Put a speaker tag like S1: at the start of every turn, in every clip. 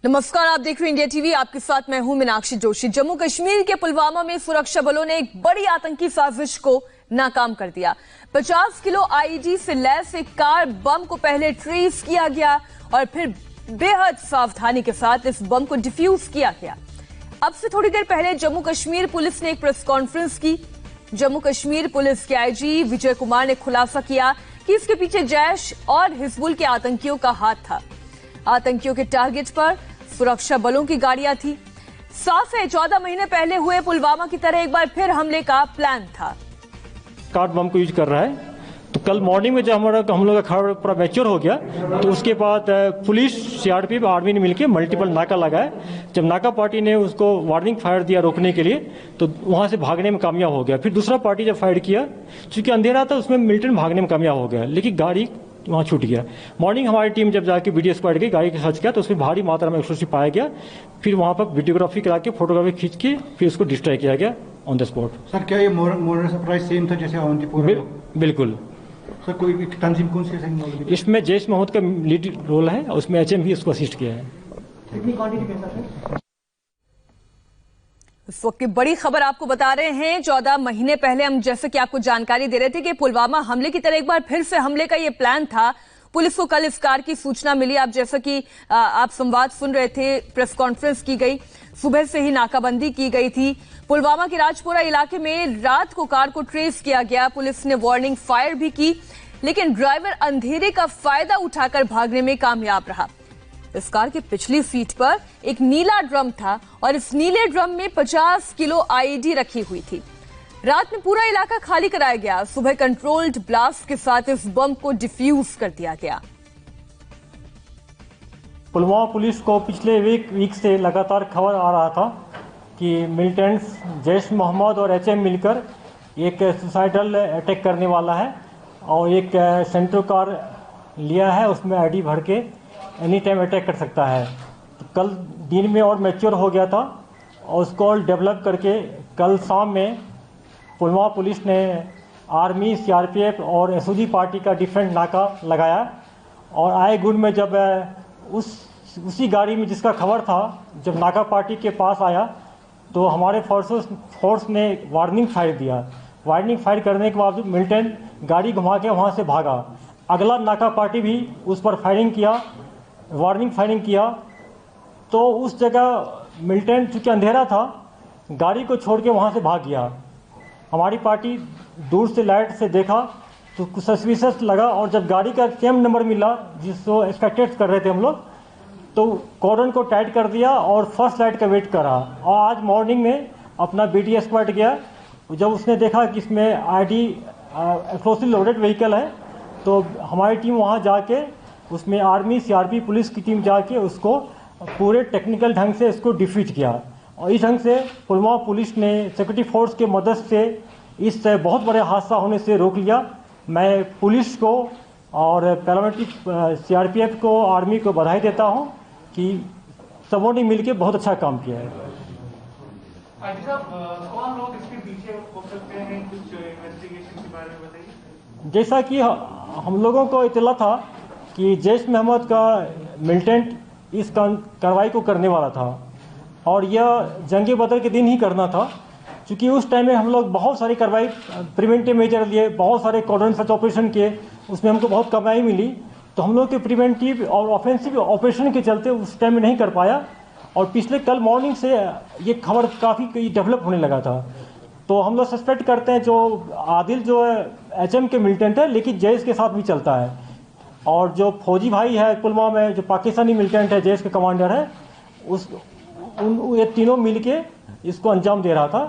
S1: नमस्कार, आप देख रहे हैं इंडिया टीवी। आपके साथ मैं हूं मीनाक्षी जोशी। जम्मू कश्मीर के पुलवामा में सुरक्षा बलों ने एक बड़ी आतंकी साजिश को नाकाम कर दिया। 50 किलो आईईडी से लैस एक कार बम को पहले ट्रेस किया गया और फिर बेहद सावधानी के साथ इस बम को डिफ्यूज किया गया। अब से थोड़ी देर पहले जम्मू कश्मीर पुलिस ने एक प्रेस कॉन्फ्रेंस की। जम्मू कश्मीर पुलिस के आईजी विजय कुमार ने खुलासा किया कि इसके पीछे जैश और हिजबुल के आतंकियों का हाथ था। आतंकियों के टारगेट पर सुरक्षा बलों की गाड़ियां थी। साफ है, 14 महीने पहले हुए पुलवामा की तरह एक बार फिर हमले का प्लान था।
S2: कार्ड बम को यूज कर रहा है। तो कल मॉर्निंग में जब हम लोग का खबर पूरा मैच्योर हो गया तो उसके बाद पुलिस, सीआरपीएफ, आर्मी ने मिलकर मल्टीपल नाका लगाया। जब नाका पार्टी ने उसको वार्निंग फायर दिया रोकने के लिए तो वहां से भागने में कामयाब हो गया। फिर दूसरा पार्टी जब फायर किया, चूंकि अंधेरा था, उसमें मिलिटेंट भागने में कामयाब हो गया, लेकिन गाड़ी वहाँ छूट गया। मॉर्निंग हमारी टीम जब जाके वीडियो स्क्वाड गई, गाड़ी का सर्च किया तो उसमें भारी मात्रा में एक्सप्लोसिव पाया गया। फिर वहाँ पर वीडियोग्राफी करा के, फोटोग्राफी खींच के फिर उसको डिस्ट्रॉय किया गया ऑन द स्पॉट।
S3: सर, क्या ये मोरल सरप्राइज सेम था जैसे अवंतीपुर?
S2: बिल्कुल
S3: सर। कोई तंजीम कौन सी है?
S2: इसमें जैश मोहम्मद का लीड रोल है और उसमें एचएम भी उसको असिस्ट किया है।
S3: कितनी क्वांटिटी कैसा है?
S1: इस वक्त की बड़ी खबर आपको बता रहे हैं। 14 महीने पहले हम जैसे कि आपको जानकारी दे रहे थे कि पुलवामा हमले की तरह एक बार फिर से हमले का ये प्लान था। पुलिस को कल इस कार की सूचना मिली। आप जैसा कि आप संवाद सुन रहे थे, प्रेस कॉन्फ्रेंस की गई, सुबह से ही नाकाबंदी की गई थी। पुलवामा के राजपुरा इलाके में रात को कार को ट्रेस किया गया। पुलिस ने वार्निंग फायर भी की, लेकिन ड्राइवर अंधेरे का फायदा उठाकर भागने में कामयाब रहा। इस कार की पिछली सीट पर एक नीला ड्रम था और इस नीले ड्रम में 50 किलो आईईडी रखी हुई थी। रात में पूरा इलाका खाली कराया गया। सुबह कंट्रोल्ड ब्लास्ट के साथ इस बम को डिफ्यूज कर दिया गया।
S2: पुलवामा पुलिस को पिछले वीक से लगातार खबर आ रहा था कि मिलिटेंट्स जैश मोहम्मद और एचएम मिलकर एक सुसाइडल अटैक करने वाला है और एक सेंट्रो कार लिया है, उसमें आईडी भर के एनी टाइम अटैक कर सकता है। तो कल दिन में और मैच्योर हो गया था और उसको डेवलप करके कल शाम में पुलवामा पुलिस ने आर्मी, सीआरपीएफ और एसओजी पार्टी का डिफरेंट नाका लगाया और आए गुण में जब उसी गाड़ी में जिसका खबर था, जब नाका पार्टी के पास आया तो हमारे फोर्स ने वार्निंग फायर दिया। वार्निंग फायर करने के बावजूद मिलिटेंट गाड़ी घुमा के वहाँ से भागा। अगला नाका पार्टी भी उस पर फायरिंग किया, वार्निंग फायरिंग किया। तो उस जगह मिलिटेंट, चूँकि अंधेरा था, गाड़ी को छोड़ के वहाँ से भाग गया। हमारी पार्टी दूर से लाइट से देखा तो कुछ सस्पिशियस लगा और जब गाड़ी का सेम नंबर मिला जिसको एक्सपेक्टेड कर रहे थे हम लोग, तो कॉर्डन को टाइट कर दिया और फर्स्ट लाइट का वेट करा। और आज मॉर्निंग में अपना बीटीएस स्क्वाड गया। जब उसने देखा कि इसमें आईडी एक्सप्लोसिव लोडेड व्हीकल है तो हमारी टीम वहाँ जाके उसमें आर्मी, सीआरपी, पुलिस की टीम जाके उसको पूरे टेक्निकल ढंग से इसको डिफीट किया। और इस ढंग से पुलवामा पुलिस ने सिक्योरिटी फोर्स के मदद से इस बहुत बड़े हादसा होने से रोक लिया। मैं पुलिस को और पैरामिलिट्री सीआरपीएफ को, आर्मी को बधाई देता हूं कि सबों ने मिलकर बहुत अच्छा काम किया है।
S4: कौन लोग इसके पीछे हो सकते हैं, कुछ इन्वेस्टिगेशन के बारे में बताइए।
S2: जैसा कि हम लोगों को इतला था कि जैश मोहम्मद का मिलिटेंट इस कार्रवाई को करने वाला था और यह जंग बदर के दिन ही करना था, क्योंकि उस टाइम में हम लोग बहुत सारी कार्रवाई, प्रिवेंटिव मेजर लिए, बहुत सारे कॉर्डन सर्च ऑपरेशन किए, उसमें हमको बहुत कमाई मिली। तो हम लोग के प्रिवेंटिव और ऑफेंसिव ऑपरेशन के चलते उस टाइम में नहीं कर पाया और पिछले कल मॉर्निंग से ये खबर काफ़ी डेवलप होने लगा था। तो हम लोग सस्पेक्ट करते हैं जो आदिल जो है एचएम के मिलिटेंट है, लेकिन जैश के साथ भी चलता है। और जो फौजी भाई है पुलवामा में, जो पाकिस्तानी मिलिटेंट है, जैश के कमांडर है, ये तीनों मिलके इसको अंजाम दे रहा था।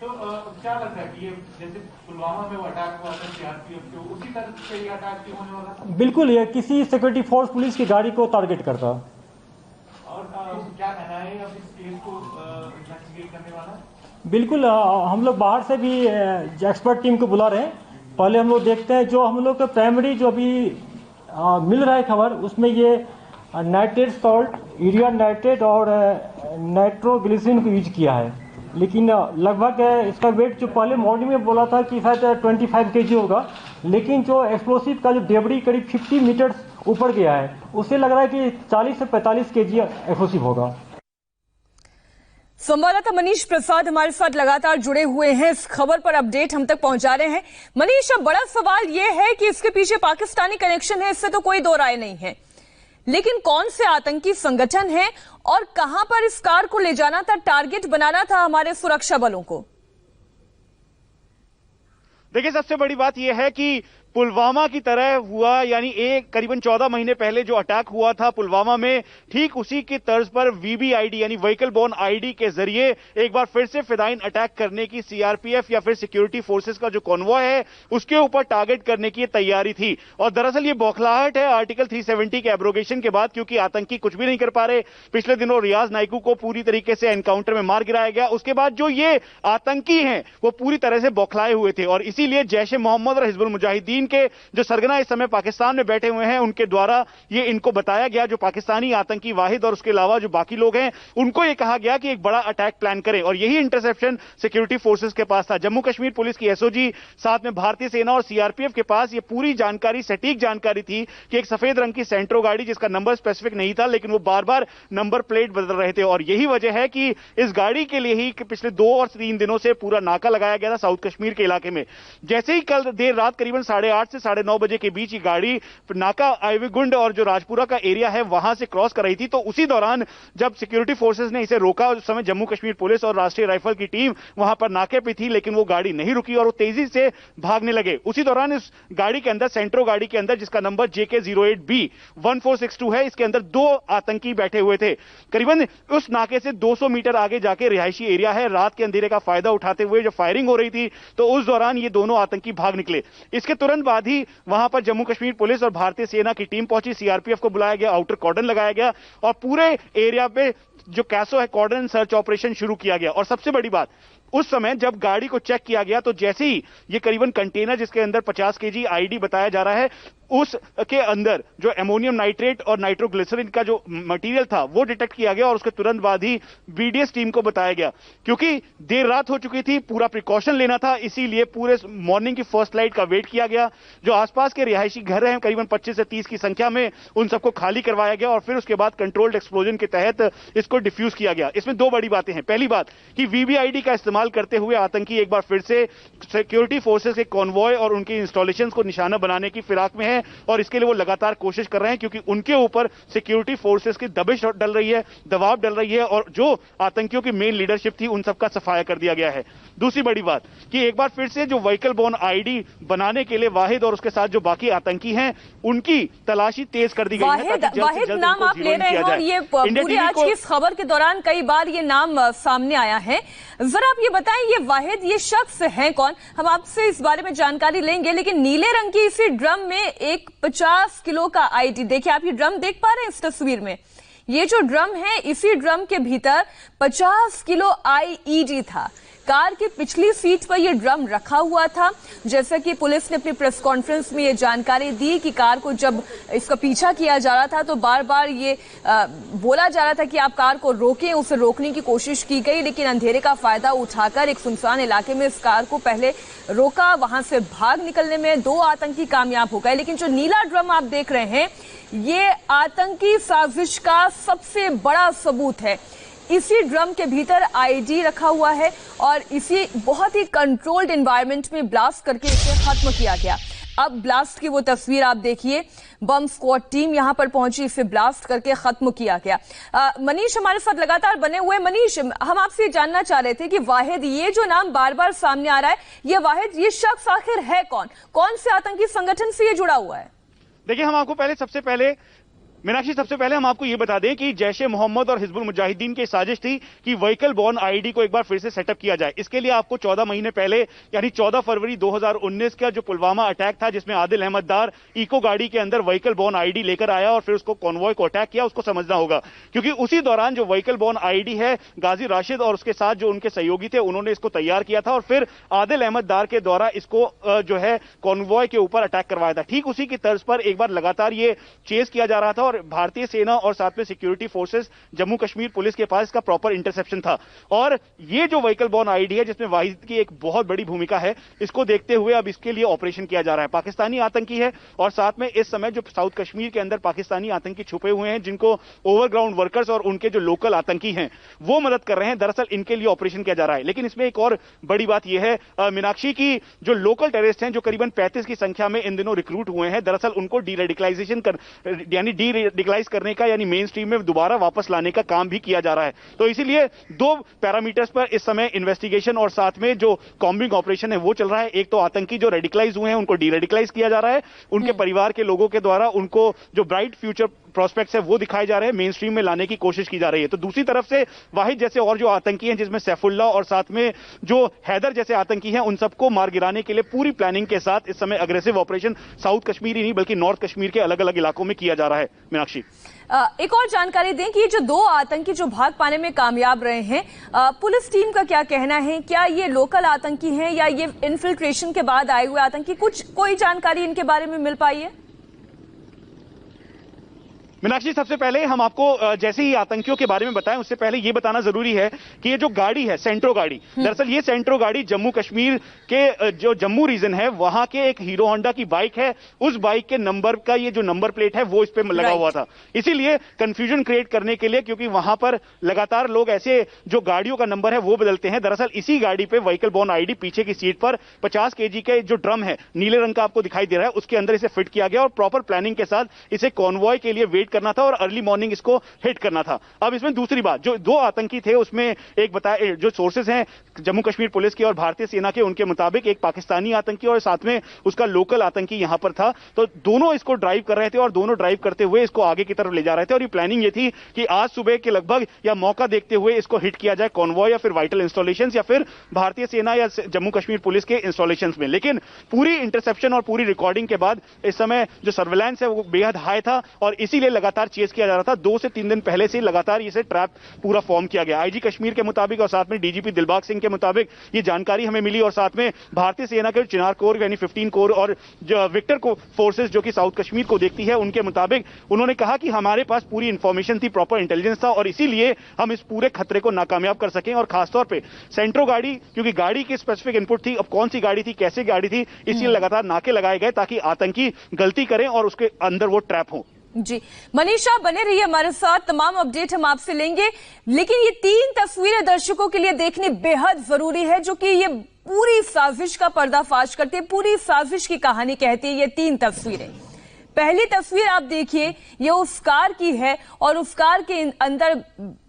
S4: तो क्या लगता है कि ये जैसे पुलवामा में वो अटैक हुआ था सीआरपीएफ के, उसी तरह से ये अटैक क्यों होने वाला था?
S2: बिल्कुल, ये किसी सिक्योरिटी फोर्स पुलिस की गाड़ी को टारगेट करता।
S4: और क्या कहना है अब इस केस को इन्वेस्टिगेट करने वाला?
S2: बिल्कुल, हम लोग बाहर से भी एक्सपर्ट टीम को बुला रहे हैं। पहले हम लोग देखते हैं जो हम लोग का प्राइमरी जो अभी मिल रहा है खबर, उसमें ये नाइट्रेट सॉल्ट, यूरिया नाइट्रेट और नाइट्रोग्लिसरीन को यूज किया है। लेकिन लगभग इसका वेट जो पहले मॉर्निंग में बोला था कि शायद 25 kg होगा, लेकिन जो एक्सप्लोसिव का जो डेबरी करीब 50 मीटर ऊपर गया है। उससे लग रहा है कि 40 से 45 kg एक्सप्लोसिव होगा।
S1: संवाददाता मनीष प्रसाद हमारे साथ लगातार जुड़े हुए हैं, इस खबर पर अपडेट हम तक पहुंचा रहे हैं। मनीष, अब बड़ा सवाल यह है कि इसके पीछे पाकिस्तानी कनेक्शन है, इससे तो कोई दो राय नहीं है, लेकिन कौन से आतंकी संगठन है और कहां पर इस कार को ले जाना था, टारगेट बनाना था हमारे सुरक्षा बलों को?
S5: देखिए, सबसे बड़ी बात यह है कि पुलवामा की तरह हुआ, यानी एक करीबन 14 महीने पहले जो अटैक हुआ था पुलवामा में, ठीक उसी की तर्ज पर वीबीआईडी यानी व्हीकल बोर्न आईडी के जरिए एक बार फिर से फिदाइन अटैक करने की सीआरपीएफ या फिर सिक्योरिटी फोर्सेस का जो कॉन्वॉय है उसके ऊपर टारगेट करने की तैयारी थी। और दरअसल ये बौखलाहट है आर्टिकल 370 के एब्रोगेशन के बाद, क्योंकि आतंकी कुछ भी नहीं कर पा रहे। पिछले दिनों रियाज नाइकू को पूरी तरीके से एनकाउंटर में मार गिराया गया, उसके बाद जो ये आतंकी हैं वो पूरी तरह से बौखलाए हुए थे और इसीलिए जैश ए मोहम्मद और हिजबुल मुजाहिदीन के जो सरगना इस समय पाकिस्तान में बैठे हुए हैं उनके द्वारा ये इनको बताया गया, जो पाकिस्तानी आतंकी वाहिद और उसके अलावा जो बाकी लोग हैं उनको ये कहा गया कि एक बड़ा अटैक प्लान करें और यही इंटरसेप्शन सिक्योरिटी फोर्सेस के पास था। जम्मू कश्मीर पुलिस की एसओजी, साथ में भारतीय सेना और सीआरपीएफ के पास ये पूरी जानकारी, सटीक जानकारी थी कि एक सफेद रंग की सेंट्रो गाड़ी जिसका नंबर स्पेसिफिक नहीं था लेकिन वो बार बार नंबर प्लेट बदल रहे थे और यही वजह है कि इस गाड़ी के लिए ही पिछले 2 और 3 दिनों से पूरा नाका लगाया गया था साउथ कश्मीर के इलाके में। जैसे ही कल देर रात करीबन 8:30 से 9:30 बजे के बीच ये गाड़ी नाका आईवीगुंड और जो राजपुरा का एरिया है वहां से क्रॉस कर रही थी, तो उसी दौरान जब सिक्योरिटी फोर्सेस ने इसे रोका, उस समय जम्मू कश्मीर पुलिस और राष्ट्रीय राइफल की टीम वहां पर नाके पे थी लेकिन वो गाड़ी नहीं रुकी और वो तेजी से भागने लगे। उसी दौरान इस गाड़ी के अंदर, सेंट्रो गाड़ी के अंदर जिसका नंबर JK08B 1462 है, इसके अंदर 2 आतंकी बैठे हुए थे। करीबन उस नाके से 200 मीटर आगे जाके रिहायशी एरिया है। रात के अंधेरे का फायदा उठाते हुए जब फायरिंग हो रही थी तो उस दौरान ये दोनों आतंकी भाग निकले। इसके तुरंत बाद ही वहां पर जम्मू कश्मीर पुलिस और भारतीय सेना की टीम पहुंची, सीआरपीएफ को बुलाया गया, आउटर कॉर्डन लगाया गया और पूरे एरिया पे जो कैसो है कॉर्डन सर्च ऑपरेशन शुरू किया गया। और सबसे बड़ी बात, उस समय जब गाड़ी को चेक किया गया तो जैसे ही ये करीबन कंटेनर जिसके अंदर 50 kg आईडी बताया जा रहा है उसके अंदर जो एमोनियम नाइट्रेट और नाइट्रोग्लिसरीन का जो मटेरियल था वो डिटेक्ट किया गया और उसके तुरंत बाद ही बीडीएस टीम को बताया गया। क्योंकि देर रात हो चुकी थी, पूरा प्रिकॉशन लेना था, इसीलिए पूरे मॉर्निंग की फर्स्ट लाइट का वेट किया गया। जो आसपास के रिहायशी घर हैं करीबन 25 से 30 की संख्या में, उन सबको खाली करवाया गया और फिर उसके बाद कंट्रोल्ड एक्सप्लोजन के तहत इसको डिफ्यूज किया गया। इसमें 2 बड़ी बातें हैं। पहली बात कि वीबीआईडी का इस्तेमाल करते हुए आतंकी एक बार फिर से सिक्योरिटी फोर्सेस के कॉन्वॉय और उनकी इंस्टॉलेशंस को निशाना बनाने की फिराक में है और इसके लिए वो लगातार कोशिश कर रहे हैं क्योंकि उनके ऊपर सिक्योरिटी फोर्सेस की दबिश डल रही है, दबाव डल रही है और जो आतंकियों की मेन लीडरशिप थी उन सबका सफाया कर दिया गया है। दूसरी बड़ी बात कि एक बार फिर से जो व्हीकल बोर्न आईडी बनाने के लिए वाहिद और उसके साथ जो बाकी आतंकी हैं उनकी तलाशी तेज कर दी गई है ताकि जल्द से जल्द
S1: नाम आप ले रहे हैं और ये पूरी आज की इस खबर के दौरान कई बार ये नाम सामने आया है। जरा आप ये बताएं, ये वाहिद, ये शख्स है कौन? हम आपसे इस बारे में जानकारी लेंगे, लेकिन नीले रंग की इसी ड्रम में एक 50 किलो का आईडी, देखिए आप ये ड्रम देख पा रहे हैं इस तस्वीर में, ये जो ड्रम है इसी ड्रम के भीतर 50 किलो आईईडी था। कार की पिछली सीट पर यह ड्रम रखा हुआ था। जैसा कि पुलिस ने अपनी प्रेस कॉन्फ्रेंस में यह जानकारी दी कि कार को जब इसका पीछा किया जा रहा था तो बार बार ये बोला जा रहा था कि आप कार को रोकें, उसे रोकने की कोशिश की गई, लेकिन अंधेरे का फायदा उठाकर एक सुनसान इलाके में इस कार को पहले रोका, वहां से भाग निकलने में 2 आतंकी कामयाब हो गए। लेकिन जो नीला ड्रम आप देख रहे हैं ये आतंकी साजिश का सबसे बड़ा सबूत है। इसी ड्रम के भीतर आईडी रखा हुआ है और इसी बहुत ही कंट्रोल्ड एनवायरनमेंट में ब्लास्ट करके इसे खत्म किया गया। अब ब्लास्ट की वो तस्वीर आप देखिए, बम स्क्वाड टीम यहां पर पहुंची, इसे ब्लास्ट करके खत्म किया गया। मनीष हमारे साथ लगातार बने हुए। मनीष, हम आपसे जानना चाह रहे थे कि वाहिद, ये जो नाम बार बार सामने आ रहा है, ये वाहिद, ये शख्स आखिर है कौन? कौन से आतंकी संगठन से ये जुड़ा हुआ है?
S5: देखिए, हम आपको सबसे पहले मीनाक्षी, सबसे पहले हम आपको यह बता दें कि जैश ए मोहम्मद और हिजबुल मुजाहिदीन की साजिश थी कि व्हीकल बोर्न आईडी को एक बार फिर से सेटअप किया जाए। इसके लिए आपको 14 महीने पहले यानी 14 फरवरी 2019 का जो पुलवामा अटैक था जिसमें आदिल अहमद दार इको गाड़ी के अंदर व्हीकल बोर्न आईडी लेकर आया और फिर उसको कॉन्वॉय को अटैक किया, उसको समझना होगा। क्योंकि उसी दौरान जो व्हीकल बोर्न आईडी है, गाजी राशिद और उसके साथ जो उनके सहयोगी थे उन्होंने इसको तैयार किया था और फिर आदिल अहमद दार के द्वारा इसको जो है कॉन्वॉय के ऊपर अटैक करवाया था। ठीक उसी की तर्ज पर एक बार लगातार ये चेस किया जा रहा था और भारतीय सेना और साथ में security forces Jammu Kashmir police के पास इसका प्रॉपर इंटरसेप्शन था। और ये जो व्हीकल बॉर्न आईडी है जिसमें वाहिद की एक बहुत बड़ी भूमिका है, इसको देखते हुए अब इसके लिए ऑपरेशन किया जा रहा है। पाकिस्तानी आतंकी है और साथ में इस समय जो साउथ कश्मीर के अंदर पाकिस्तानी आतंकी छुपे हुए हैं, जिनको ओवरग्राउंड वर्कर्स और उनके जो लोकल आतंकी हैं वो मदद कर रहे हैं, दरअसल इनके लिए ऑपरेशन किया जा रहा है। लेकिन इसमें एक और बड़ी बात यह है मीनाक्षी की, जो लोकल टेररिस्ट हैं जो करीबन 35 की संख्या में इन दिनों रिक्रूट हुए हैं, दरअसल उनको डीरेडिकलाइजेशन यानी डीरेडिकलाइज करने का यानी मेन स्ट्रीम में दोबारा वापस लाने का काम भी किया जा रहा है। तो इसीलिए दो पैरामीटर्स पर इस समय इन्वेस्टिगेशन और साथ में जो कॉम्बिंग ऑपरेशन है वो चल रहा है। एक तो आतंकी जो रेडिकलाइज हुए हैं उनको डीरेडिकलाइज किया जा रहा है, उनके परिवार के लोगों के द्वारा उनको जो ब्राइट फ्यूचर प्रोस्पेक्ट्स है वो दिखाए जा रहे हैं, मेन स्ट्रीम में लाने की कोशिश की जा रही है। तो दूसरी तरफ से वाहिद जैसे और जो आतंकी हैं, जिसमें सैफुल्ला और साथ में जो हैदर जैसे आतंकी हैं, उन सबको मार गिराने के लिए पूरी प्लानिंग के साथ इस समय अग्रेसिव ऑपरेशन साउथ कश्मीर ही नहीं बल्कि नॉर्थ कश्मीर के अलग अलग इलाकों में किया जा रहा है। मीनाक्षी,
S1: एक और जानकारी दें कि ये जो दो आतंकी जो भाग पाने में कामयाब रहे हैं, पुलिस टीम का क्या कहना है? क्या ये लोकल आतंकी हैं या ये इन्फिल्ट्रेशन के बाद आए हुए आतंकी? कोई जानकारी इनके बारे में मिल पाई है?
S5: मीनाक्षी, सबसे पहले हम आपको जैसे ही आतंकियों के बारे में बताएं उससे पहले ये बताना जरूरी है कि ये जो गाड़ी है सेंट्रो गाड़ी, दरअसल ये सेंट्रो गाड़ी जम्मू कश्मीर के जो जम्मू रीजन है वहां के एक हीरो होंडा की बाइक है, उस बाइक के नंबर का ये जो नंबर प्लेट है वो इस पे लगा हुआ था। इसीलिए कंफ्यूजन क्रिएट करने के लिए, क्योंकि वहां पर लगातार लोग ऐसे जो गाड़ियों का नंबर है वो बदलते हैं, दरअसल इसी गाड़ी पे व्हीकल बॉर्न आईडी पीछे की सीट पर 50 kg के जो ड्रम है नीले रंग का आपको दिखाई दे रहा है उसके अंदर इसे फिट किया गया और प्रॉपर प्लानिंग के साथ इसे कॉन्वॉय के लिए वेट करना था और अर्ली मॉर्निंग इसको हिट करना था। अब इसमें दूसरी बात, जो दो आतंकी थे उसमें एक बताया, जो सोर्सेज हैं जम्मू कश्मीर पुलिस के और भारतीय सेना के, उनके मुताबिक एक पाकिस्तानी आतंकी और साथ में उसका लोकल आतंकी यहां पर था। तो दोनों इसको ड्राइव कर रहे थे और दोनों ड्राइव करते हुए इसको आगे की तरफ ले जा रहे थे और ये प्लानिंग ये थी कि आज सुबह के लगभग या मौका देखते हुए इसको हिट किया जाए कॉन्वॉय या फिर वाइटल इंस्टॉलेशंस या फिर भारतीय सेना या जम्मू कश्मीर पुलिस के इंस्टॉलेशंस में। लेकिन पूरी इंटरसेप्शन और पूरी रिकॉर्डिंग के बाद इस समय जो सर्विलांस है वो बेहद हाई था और इसीलिए लगातार चेस किया जा रहा था। 2 से 3 दिन पहले से लगातार इसे ट्रैप पूरा फॉर्म किया गया। आईजी कश्मीर के मुताबिक और साथ में डीजीपी दिलबाग सिंह के मुताबिक ये जानकारी हमें मिली और साथ में भारतीय सेना के चिनार कोर यानी 15 कोर और जो विक्टर को फोर्सेस जो कि साउथ कश्मीर को देखती है उनके मुताबिक उन्होंने कहा कि हमारे पास पूरी इंफॉर्मेशन थी, प्रॉपर इंटेलिजेंस था और इसीलिए हम इस पूरे खतरे को नाकामयाब कर सकें। और खासतौर पे सेंट्रो गाड़ी, क्योंकि गाड़ी की स्पेसिफिक इनपुट थी, अब कौन सी गाड़ी थी, कैसे गाड़ी थी, इसलिए लगातार नाके लगाए गए ताकि आतंकी गलती करें और उसके अंदर वो ट्रैप हो।
S1: जी मनीषा, बने रहिए हमारे साथ, तमाम अपडेट हम आपसे लेंगे। लेकिन ये 3 तस्वीरें दर्शकों के लिए देखनी बेहद जरूरी है जो कि ये पूरी साजिश का पर्दाफाश करती है, पूरी साजिश की कहानी कहती है। ये 3 तस्वीरें, पहली तस्वीर आप देखिए, ये उस कार की है और उस कार के अंदर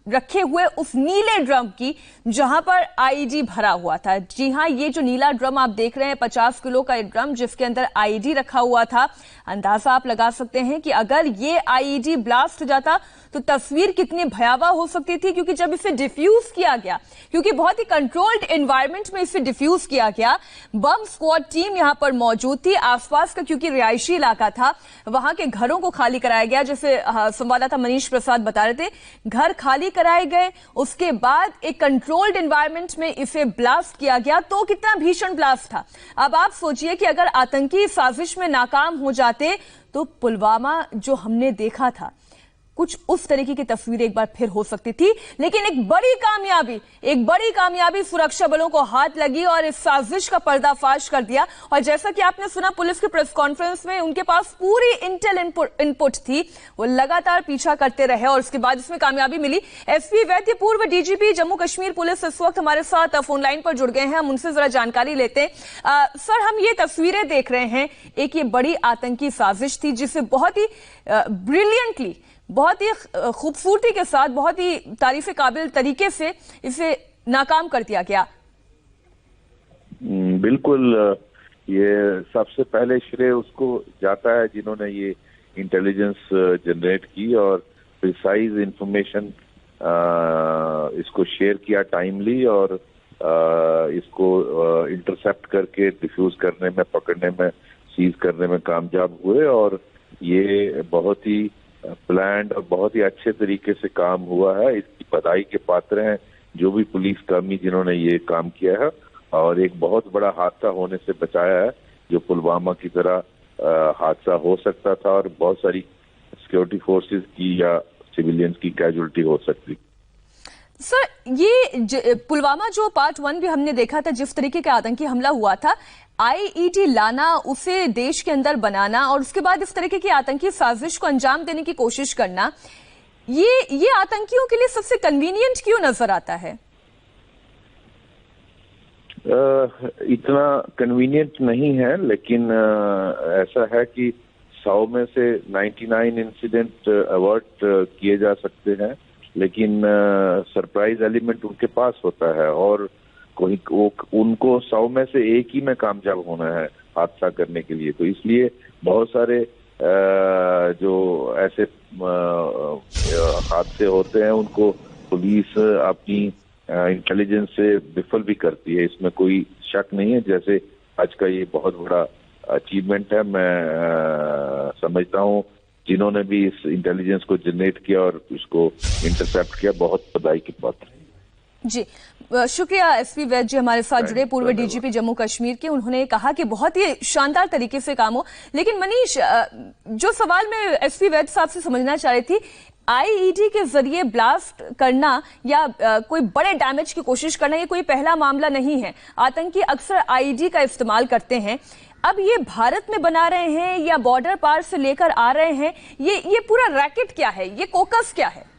S1: रखे हुए उस नीले ड्रम की जहां पर आईडी भरा हुआ था। जी हां, ये जो नीला ड्रम आप देख रहे हैं 50 किलो का ड्रम जिसके अंदर आईडी रखा हुआ था। अंदाजा आप लगा सकते हैं कि अगर ये आईडी ब्लास्ट हो जाता तो तस्वीर कितनी भयावह हो सकती थी, क्योंकि जब इसे डिफ्यूज किया गया, क्योंकि बहुत ही कंट्रोल्ड एनवायरनमेंट में इसे डिफ्यूज किया गया, बम स्क्वाड टीम यहां पर मौजूद थी। आसपास का क्योंकि रिहायशी इलाका था, वहां के घरों को खाली कराया गया। जैसे संवाददाता मनीष प्रसाद बता रहे थे, घर खाली कराए गए, उसके बाद एक कंट्रोल्ड एनवायरनमेंट में इसे ब्लास्ट किया गया। तो कितना भीषण ब्लास्ट था। अब आप सोचिए कि अगर आतंकी साजिश में नाकाम हो जाते तो पुलवामा जो हमने देखा था, कुछ उस तरीके की तस्वीरें एक बार फिर हो सकती थी। लेकिन एक बड़ी कामयाबी सुरक्षा बलों को हाथ लगी और इस साजिश का पर्दाफाश कर दिया। और जैसा कि आपने सुना पुलिस की प्रेस कॉन्फ्रेंस में, उनके पास पूरी इंटेल इनपुट थी, वो लगातार पीछा करते रहे और उसके बाद इसमें कामयाबी मिली। एसपी वैद्य, पूर्व डीजीपी जम्मू कश्मीर पुलिस, इस वक्त हमारे साथ फोन लाइन पर जुड़ गए हैं, हम उनसे जरा जानकारी लेते हैं। सर, हम ये तस्वीरें देख रहे हैं, एक ये बड़ी आतंकी साजिश थी जिसे बहुत ही ब्रिलियंटली, बहुत ही खूबसूरती के साथ, बहुत ही तारीफ काबिल तरीके से इसे नाकाम कर दिया गया।
S6: बिल्कुल, ये सबसे पहले श्रेय उसको जाता है जिन्होंने ये इंटेलिजेंस जनरेट की और प्रिसाइज इंफॉर्मेशन इसको शेयर किया टाइमली और इसको इंटरसेप्ट करके डिफ्यूज करने में, पकड़ने में, सीज करने में कामयाब हुए। और ये बहुत ही प्लान्ड और बहुत ही अच्छे तरीके से काम हुआ है। इसकी बधाई के पात्र हैं जो भी पुलिसकर्मी जिन्होंने ये काम किया है और एक बहुत बड़ा हादसा होने से बचाया है, जो पुलवामा की तरह हादसा हो सकता था और बहुत सारी सिक्योरिटी फोर्सेस की या सिविलियंस की कैजुअलिटी हो सकती।
S1: सर, ये पुलवामा जो पार्ट 1 भी हमने देखा था, जिस तरीके का आतंकी हमला हुआ था, आईईडी लाना, उसे देश के अंदर बनाना और उसके बाद इस तरीके की आतंकी साजिश को अंजाम देने की कोशिश करना, ये आतंकियों के लिए सबसे कन्वीनियंट क्यों नजर आता है?
S6: इतना कन्वीनियंट नहीं है, लेकिन ऐसा है कि 100 में से 99 इंसिडेंट अवॉइड किए जा सकते हैं, लेकिन सरप्राइज एलिमेंट उनके पास होता है और उनको 100 में से एक ही में कामयाब होना है हादसा करने के लिए। तो इसलिए बहुत सारे जो ऐसे हादसे होते हैं उनको पुलिस अपनी इंटेलिजेंस से विफल भी करती है, इसमें कोई शक नहीं है। जैसे आज का ये बहुत बड़ा अचीवमेंट है, मैं समझता हूँ जिन्होंने भी इस इंटेलिजेंस को जनरेट किया और उसको इंटरसेप्ट किया, बहुत बधाई की बात है।
S1: जी, शुक्रिया एसपी वैद्य जी हमारे साथ जुड़े, पूर्व डीजीपी जम्मू कश्मीर के। उन्होंने कहा कि बहुत ही शानदार तरीके से काम हो। लेकिन मनीष, जो सवाल मैं एसपी वैद्य साहब से समझना चाह रही थी, आईईडी के जरिए ब्लास्ट करना या कोई बड़े डैमेज की कोशिश करना, ये कोई पहला मामला नहीं है। आतंकी अक्सर आईईडी का इस्तेमाल करते हैं। अब ये भारत में बना रहे हैं या बॉर्डर पार से लेकर आ रहे हैं, ये पूरा रैकेट क्या है, ये कोकस क्या है?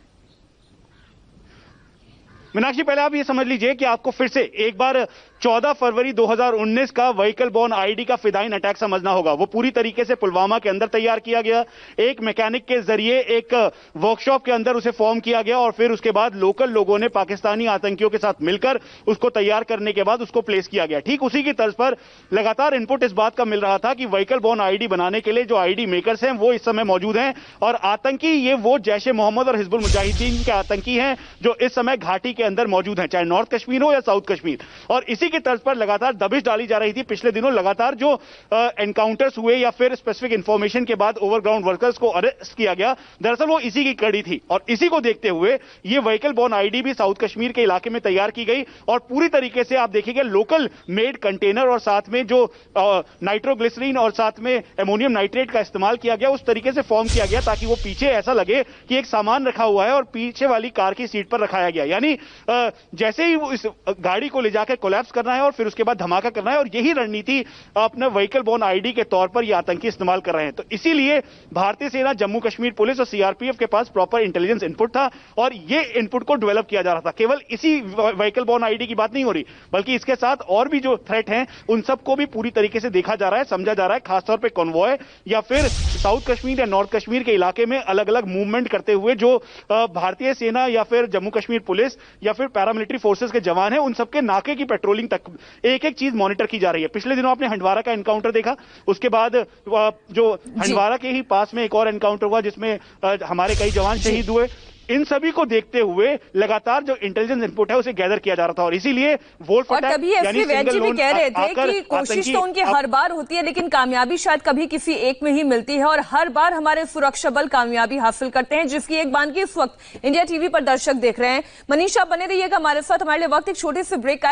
S5: मीनाक्षी, पहले आप ये समझ लीजिए कि आपको फिर से एक बार 14 फरवरी 2019 का व्हीकल बोर्न आईडी का फिदाइन अटैक समझना होगा। वो पूरी तरीके से पुलवामा के अंदर तैयार किया गया, एक मैकेनिक के जरिए एक वर्कशॉप के अंदर उसे फॉर्म किया गया और फिर उसके बाद लोकल लोगों ने पाकिस्तानी आतंकियों के साथ मिलकर उसको तैयार करने के बाद उसको प्लेस किया गया। ठीक उसी की तर्ज पर लगातार इनपुट इस बात का मिल रहा था कि व्हीकल बोर्न आईडी बनाने के लिए जो आईडी मेकर्स हैं वो इस समय मौजूद हैं और आतंकी ये वो जैश ए मोहम्मद और हिजबुल मुजाहिदीन के आतंकी हैं जो इस समय घाटी के अंदर मौजूद हैं, चाहे नॉर्थ कश्मीर हो या साउथ कश्मीर। और इसी की तर्ज पर लगातार दबिश डाली जा रही थी। पिछले दिनों लगातार जो एनकाउंटर्स हुए या फिर स्पेसिफिक इंफॉर्मेशन के बाद ओवरग्राउंड वर्कर्स को अरेस्ट किया गया, दरअसल वो इसी की कड़ी थी। और इसी को देखते हुए ये व्हीकल बोर्न आईडी भी साउथ कश्मीर के इलाके में तैयार की गई और पूरी तरीके से आप देखिएगा लोकल मेड कंटेनर और साथ में जो नाइट्रोग्लिसरीन और साथ में एमोनियम नाइट्रेट का इस्तेमाल किया गया, उस तरीके से फॉर्म किया गया ताकि वो पीछे ऐसा लगे कि एक सामान रखा हुआ है और पीछे वाली कार की सीट पर रखाया गया। यानी जैसे ही वो इस गाड़ी को ले जाकर कोलैप्स करना है और फिर उसके बाद धमाका करना है, और यही रणनीति अपने व्हीकल बोर्न आईडी के तौर पर ये आतंकी इस्तेमाल कर रहे हैं। तो इसीलिए भारतीय सेना, जम्मू कश्मीर पुलिस और सीआरपीएफ के पास प्रॉपर इंटेलिजेंस इनपुट था और ये इनपुट को डेवलप किया जा रहा था। केवल इसी व्हीकल बोर्न आईडी की बात नहीं हो रही, बल्कि इसके साथ और भी जो थ्रेट हैं उन सबको भी पूरी तरीके से देखा जा रहा है, समझा जा रहा है। खासतौर पर कॉन्वॉय या फिर साउथ कश्मीर या नॉर्थ कश्मीर के इलाके में अलग अलग मूवमेंट करते हुए जो भारतीय सेना या फिर जम्मू कश्मीर पुलिस या फिर पैरामिलिट्री फोर्सेस के जवान हैं, उन सबके नाके की पेट्रोलिंग तक एक एक चीज मॉनिटर की जा रही है। पिछले दिनों आपने हंडवारा का एनकाउंटर देखा, उसके बाद जो हंडवारा के ही पास में एक और एनकाउंटर हुआ जिसमें हमारे कई जवान शहीद हुए। इन सभी को देखते हुए लगातार जो इंटेलिजेंस इनपुट है उसे गैदर किया जा रहा था और इसीलिए वोल्फ
S1: और तभी एसपी वैद्य जी भी कह रहे थे कि कोशिश तो उनकी हर बार होती है लेकिन कामयाबी शायद कभी किसी एक में ही मिलती है और हर बार हमारे सुरक्षा बल कामयाबी हासिल करते हैं, जिसकी एक बानगी इस वक्त इंडिया टीवी पर दर्शक देख रहे हैं। मनीष, आप बने रहिएगा हमारे साथ। हमारे लिए वक्त एक छोटे से ब्रेक का है।